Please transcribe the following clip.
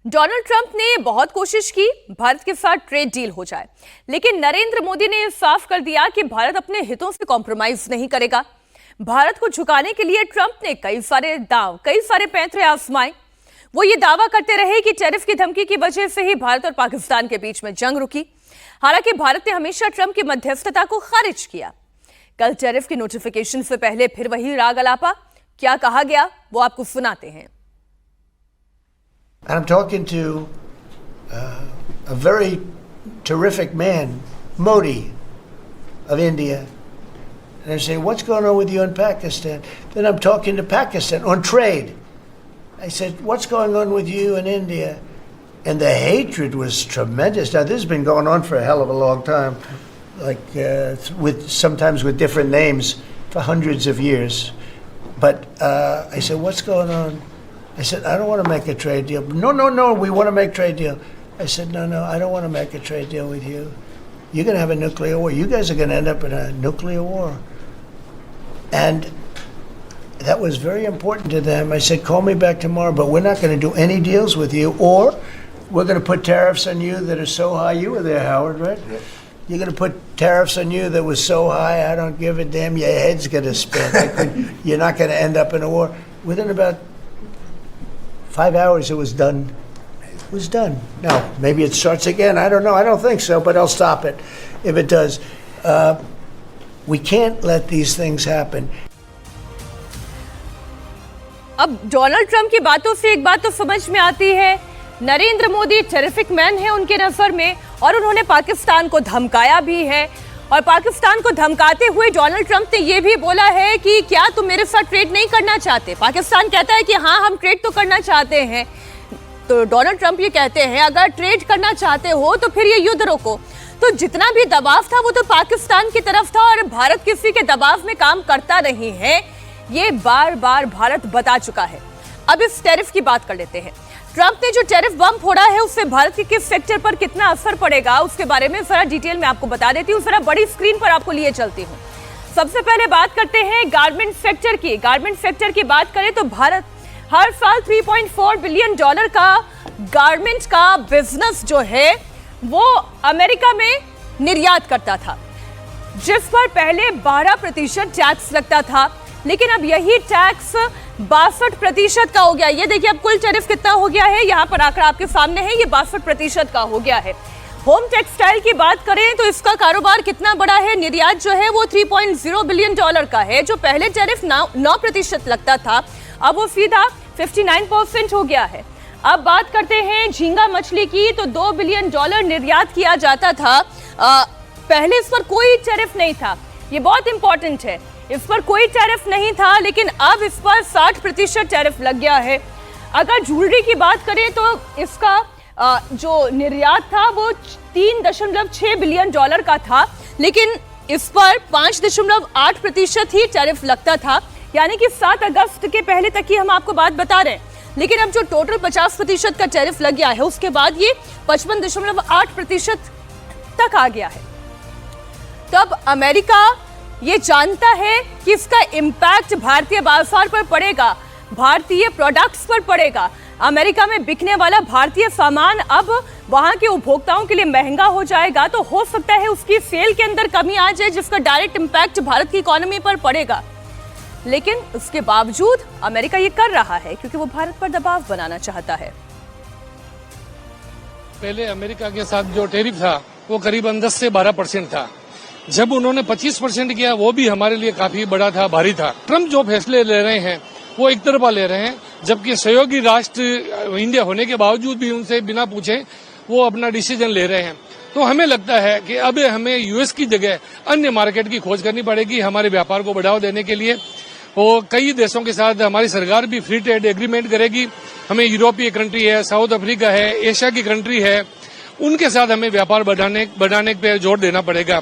Donald Trump ने बहुत कोशिश की भारत के साथ ट्रेड डील हो जाए, लेकिन नरेंद्र मोदी ने साफ कर दिया कि भारत अपने हितों से कॉम्प्रोमाइज नहीं करेगा। भारत को झुकाने के लिए ट्रंप ने कई सारे पैंतरे आजमाए। वो ये दावा करते रहे कि टैरिफ की धमकी की वजह से ही भारत और पाकिस्तान के बीच में जंग रुकी। हालांकि भारत ने हमेशा ट्रंप की मध्यस्थता को खारिज किया। कल टैरिफ की नोटिफिकेशन से पहले फिर वही राग अलापा। क्या कहा गया वो आपको सुनाते हैं। And I'm talking to a very terrific man, Modi of India. And I say, what's going on with you in Pakistan? Then I'm talking to Pakistan on trade. I said, what's going on with you in India? And the hatred was tremendous. Now, this has been going on for a hell of a long time, like sometimes with different names for hundreds of years. But I said, what's going on? I said, I don't want to make a trade deal. No, we want to make a trade deal. I said, no, I don't want to make a trade deal with you. You're going to have a nuclear war. You guys are going to end up in a nuclear war. And that was very important to them. I said, call me back tomorrow, but we're not going to do any deals with you, or we're going to put tariffs on you that are so high. You were there, Howard, right? Yep. You're going to put tariffs on you that was so high, I don't give a damn. Your head's going to spin. You're not going to end up in a war. Within about 5 hours, it was done. It was done. Now, maybe it starts again. I don't know. I don't think so, but I'll stop it if it does. We can't let these things happen. अब Donald Trump की बातों से एक बात तो समझ में आती है, नरेंद्र मोदी टेरिफिक मैन है उनके नजर में, और उन्होंने पाकिस्तान को धमकाया भी है। और पाकिस्तान को धमकाते हुए डोनाल्ड ट्रंप ने यह भी बोला है कि क्या तुम मेरे साथ ट्रेड नहीं करना चाहते। पाकिस्तान कहता है कि हाँ, हम ट्रेड तो करना चाहते हैं। तो डोनाल्ड ट्रंप ये कहते हैं, अगर ट्रेड करना चाहते हो तो फिर ये युद्ध रोको। तो जितना भी दबाव था वो तो पाकिस्तान की तरफ था, और भारत किसी के दबाव में काम करता नहीं है, ये बार बार भारत बता चुका है। अब इस टैरिफ की बात कर लेते हैं। ट्रंप ने जो टैरिफ बम फोड़ा है उससे भारत के किस सेक्टर पर कितना असर पड़ेगा, उसके बारे में जरा डिटेल में आपको बता देती हूँ। जरा बड़ी स्क्रीन पर आपको लिए चलती हूँ। सबसे पहले बात करते हैं गारमेंट सेक्टर की। गारमेंट सेक्टर की बात करें तो भारत हर साल $3.4 बिलियन का गारमेंट का बिजनेस जो है वो अमेरिका में निर्यात करता था, जिस पर पहले 12% टैक्स लगता था, लेकिन अब यही टैक्स 62% का हो गया। ये देखिए अब कुल टैरिफ कितना हो गया है, यहाँ पर आंकड़ा आपके सामने है, ये 62% का हो गया है। होम टेक्सटाइल की बात करें तो इसका कारोबार कितना बड़ा है, निर्यात जो है वो $3.0 बिलियन का है। जो पहले टैरिफ 9% लगता था, अब वो सीधा 59% हो गया है। अब बात करते हैं झींगा मछली की, तो $2 बिलियन निर्यात किया जाता था। पहले इस पर कोई टैरिफ नहीं था, ये बहुत इंपॉर्टेंट है, इस पर कोई टैरिफ नहीं था, लेकिन अब इस पर 60% टैरिफ लग गया है। अगर ज्वेलरी की बात करें तो इसका जो निर्यात था वो $3.6 बिलियन का था, लेकिन इस पर 5.8% ही टैरिफ लगता था, यानी कि 7 अगस्त के पहले तक की हम आपको बात बता रहे हैं। लेकिन अब जो टोटल 50% का टैरिफ लग गया है, उसके बाद ये 55.8% तक आ गया है। तो अब अमेरिका ये जानता है कि इसका इम्पैक्ट भारतीय बाजार पर पड़ेगा, भारतीय प्रोडक्ट्स पर पड़ेगा। अमेरिका में बिकने वाला भारतीय सामान अब वहां के उपभोक्ताओं के लिए महंगा हो जाएगा, तो हो सकता है उसकी सेल के अंदर कमी आ जाए, जिसका डायरेक्ट इम्पैक्ट भारत की इकोनॉमी पर पड़ेगा। लेकिन उसके बावजूद अमेरिका ये कर रहा है क्योंकि वो भारत पर दबाव बनाना चाहता है। पहले अमेरिका के साथ जो टैरिफ था वो करीबन 10 से 12% था। जब उन्होंने 25% किया, वो भी हमारे लिए काफी बड़ा था, भारी था। ट्रंप जो फैसले ले रहे हैं वो एक तरफा ले रहे हैं, जबकि सहयोगी राष्ट्र इंडिया होने के बावजूद भी उनसे बिना पूछे वो अपना डिसीजन ले रहे हैं। तो हमें लगता है कि अब हमें यूएस की जगह अन्य मार्केट की खोज करनी पड़ेगी हमारे व्यापार को बढ़ावा देने के लिए। वो कई देशों के साथ हमारी सरकार भी फ्री ट्रेड एग्रीमेंट करेगी। हमें यूरोपीय कंट्री है, साउथ अफ्रीका है, एशिया की कंट्री है, उनके साथ हमें व्यापार बढ़ाने पे जोर देना पड़ेगा।